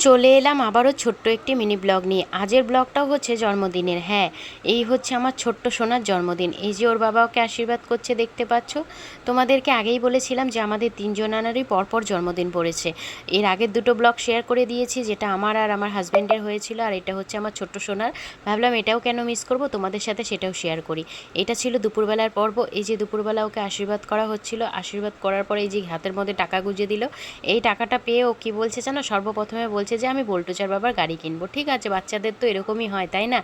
চলে এলাম আবারও ছোট্ট একটি মিনি ব্লগ নিয়ে। আজের ব্লগটাও হচ্ছে জন্মদিনের। হ্যাঁ, এই হচ্ছে আমার ছোট্ট সোনার জন্মদিন। এই যে ওর বাবা ওকে আশীর্বাদ করছে, দেখতে পাচ্ছ। তোমাদেরকে আগেই বলেছিলাম যে আমাদের তিনজনারই পরপর জন্মদিন পড়েছে। এর আগের দুটো ব্লগ শেয়ার করে দিয়েছি, যেটা আমার আর আমার হাজব্যান্ডের হয়েছিল, আর এটা হচ্ছে আমার ছোট্ট সোনার। ভাবলাম এটাও কেন মিস করব, তোমাদের সাথে সেটাও শেয়ার করি। এটা ছিল দুপুরবেলার পর্ব। এই যে দুপুরবেলা ওকে আশীর্বাদ করা হচ্ছিল, আশীর্বাদ করার পরে এই যে হাতের মধ্যে টাকা গুঁজে দিল। এই টাকাটা পেয়ে ও কী বলছে জানো, সর্বপ্রথমে বলছে যে আমি বল্টুচার বাবার গাড়ি কিনবো। ঠিক আছে, বাচ্চাদের তো এরকমই হয়, তাই না?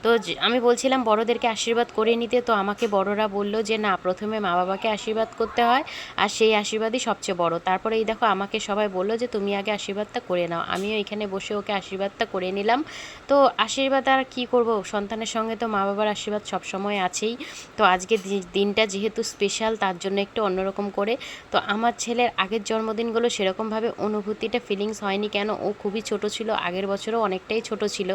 তো আমি বলছিলাম বড়োদেরকে আশীর্বাদ করে নিতে, তো আমাকে বড়রা বলল যে না, প্রথমে মা বাবাকে আশীর্বাদ করতে হয়, আর সেই আশীর্বাদই সবচেয়ে বড়। তারপরে এই দেখো আমাকে সবাই বলল যে তুমি আগে আশীর্বাদটা করে নাও। আমিও এখানে বসে ওকে আশীর্বাদটা করে নিলাম। তো আশীর্বাদ আর কী করব, সন্তানের সঙ্গে তো মা বাবার আশীর্বাদ সবসময় আছেই। তো আজকে দিনটা যেহেতু স্পেশাল, তার জন্য একটু অন্যরকম করে। তো আমার ছেলের আগের জন্মদিনগুলো সেরকমভাবে অনুভূতিটা ফিলিংস হয়নি, কেন ও খুবই ছোট ছিল। আগের বছরও অনেকটাই ছোট ছিল,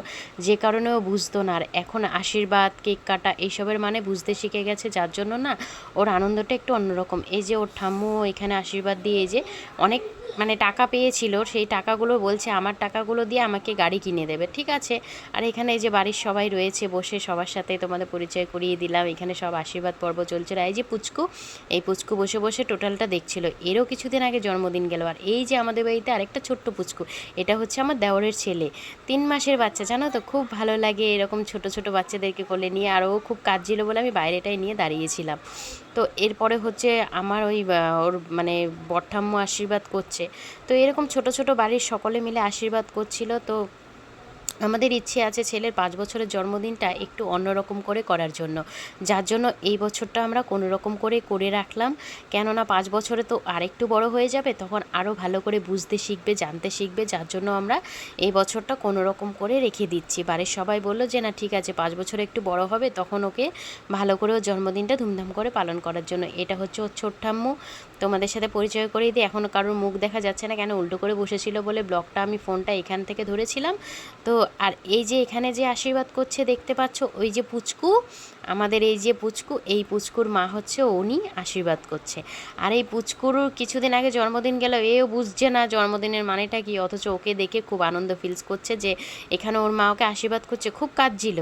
যে কারণে ও বুঝতো না। আর এখন আশীর্বাদ, কেক কাটা এইসবের মানে বুঝতে শিখে গেছে, যার জন্য না ওর আনন্দটা একটু অন্যরকম। এই যে ওর ঠাম্মু এখানে আশীর্বাদ দিয়ে এই যে অনেক মানে টাকা পেয়েছিল, সেই টাকাগুলো বলছে আমার টাকাগুলো দিয়ে আমাকে গাড়ি কিনে দেবে। ঠিক আছে। আর এখানে এই যে বাড়ির সবাই রয়েছে বসে, সবার সাথে তোমাদের পরিচয় করিয়ে দিলাম। এখানে সব আশীর্বাদ পর্ব চলছিল। এই যে পুচকু, এই পুচকু বসে বসে টোটালটা দেখছিল। এরও কিছুদিন আগে জন্মদিন গেল। আর এই যে আমাদের বাড়িতে আরেকটা ছোট্ট পুচকু, এটা হচ্ছে আমার দেওরের ছেলে, 3 মাসের বাচ্চা। জানো তো, খুব ভালো লাগে এরকম ছোট ছোট বাচ্চাদেরকে কোলে নিয়ে। আর ও খুব কাজ ছিল বলে আমি বাইরেটাই নিয়ে দাঁড়িয়েছিলাম। তো এরপরে হচ্ছে আমার ওই ওর মানে বটঠাম্মু আশীর্বাদ করছে। তো এরকম ছোট ছোট বাড়ির সকলে মিলে আশীর্বাদ করছিল। তো আমাদের ইচ্ছে আছে ছেলের 5 বছরের জন্মদিনটা একটু অন্যরকম করে করার জন্য, যার জন্য এই বছরটা আমরা কোনো রকম করে রাখলাম। কেননা 5 বছরে তো আরেকটু বড় হয়ে যাবে, তখন আরও ভালো করে বুঝতে শিখবে, জানতে শিখবে। যার জন্য আমরা এই বছরটা কোনো রকম করে রেখে দিচ্ছি। বাড়ির সবাই বললো যে না ঠিক আছে, 5 বছরে একটু বড় হবে, তখন ওকে ভালো করে ওর জন্মদিনটা ধুমধাম করে পালন করার জন্য। এটা হচ্ছে ওর ছোট ঠাম্মু। তোমাদের সাথে পরিচয় করিয়ে দিই। এখনও কারোর মুখ দেখা যাচ্ছে না, কেন উল্টো করে বসেছিল বলে ব্লগটা আমি ফোনটা এখান থেকে ধরেছিলাম। তো আর এই যে এখানে যে আশীর্বাদ করছে দেখতে পাচ্ছ, ওই যে পুচকু, আমাদের এই যে পুচকু, এই পুচকুর মা হচ্ছে উনি আশীর্বাদ করছে। আর এই পুচকুর কিছুদিন আগে জন্মদিন গেল, এও বুঝছে না জন্মদিনের মানেটা কি, অথচ ওকে দেখে খুব আনন্দ ফিলস করছে যে এখানে ওর মা ওকে আশীর্বাদ করছে। খুব কাঁদছিল।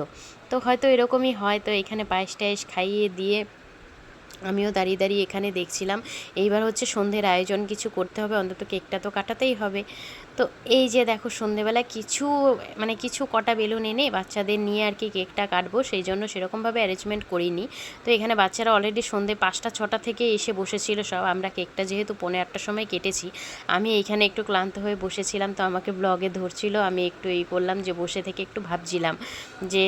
তো হয়তো এরকমই হয়। তো এখানে পায়েস টায়েস খাইয়ে দিয়ে আমিও দাঁড়িয়ে দাঁড়িয়ে এখানে দেখছিলাম। এইবার হচ্ছে সন্ধ্যের আয়োজন কিছু করতে হবে, অন্তত কেকটা তো কাটাতেই হবে। তো এই যে দেখো সন্ধ্যেবেলা কিছু কটা বেলুন এনে বাচ্চাদের নিয়ে আর কি কেকটা কাটবো, সেই জন্য সেরকমভাবে অ্যারেঞ্জমেন্ট করিনি। তো এখানে বাচ্চারা অলরেডি সন্ধ্যে 5টা-6টা থেকে এসে বসেছিল সব। আমরা কেকটা যেহেতু 8:45টার সময় কেটেছি, আমি এইখানে একটু ক্লান্ত হয়ে বসেছিলাম। তো আমাকে ব্লগে ধরছিল, আমি একটু এই করলাম যে বসে থেকে একটু ভাবছিলাম যে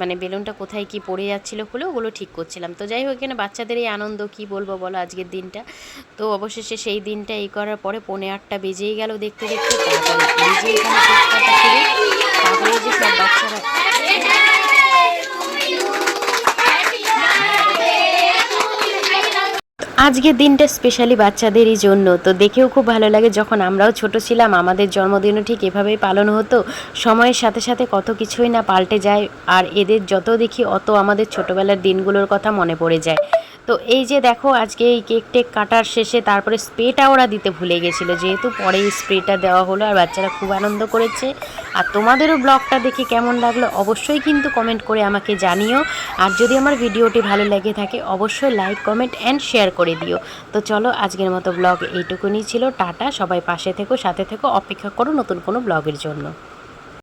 মানে বেলুনটা কোথায় কি পড়ে যাচ্ছিলো, খুলে ওগুলো ঠিক করছিলাম। তো যাই হোক, এখানে বাচ্চাদের এই আনন্দ কি বলবো বলো আজকের দিনটা। তো অবশেষে সেই দিনটা এই করার পরে 8:45 বেজেই গেল দেখতে দেখতে। তারপরে এই যে এখানে কেক কাটা শুরু, তারপরে যে সব বাচ্চারা আজকের দিনটা স্পেশালি বাচ্চাদেরই জন্য। তো দেখেও খুব ভালো লাগে, যখন আমরাও ছোট ছিলাম আমাদের জন্মদিনও ঠিক এভাবেই পালন হতো। সময়ের সাথে সাথে কত কিছুই না পাল্টে যায়, আর এদের যত দেখি অত আমাদের ছোটোবেলার দিনগুলোর কথা মনে পড়ে যায়। তো এই যে দেখো আজকে এই কেক টেক কাটার শেষে তারপরে স্প্রেটা ওরা দিতে ভুলে গেছিলো, যেহেতু পরে এই স্প্রেটা দেওয়া হলো, আর বাচ্চারা খুব আনন্দ করেছে। আর তোমাদেরও ব্লগটা দেখে কেমন লাগলো অবশ্যই কিন্তু কমেন্ট করে আমাকে জানিও। আর যদি আমার ভিডিওটি ভালো লেগে থাকে অবশ্যই লাইক, কমেন্ট অ্যান্ড শেয়ার করে দিও। তো চলো আজকের মতো ব্লগ এইটুকুনি ছিল। টাটা, সবাই পাশে থেকো, সাথে থেকো, অপেক্ষা করো নতুন কোনো ব্লগের জন্য।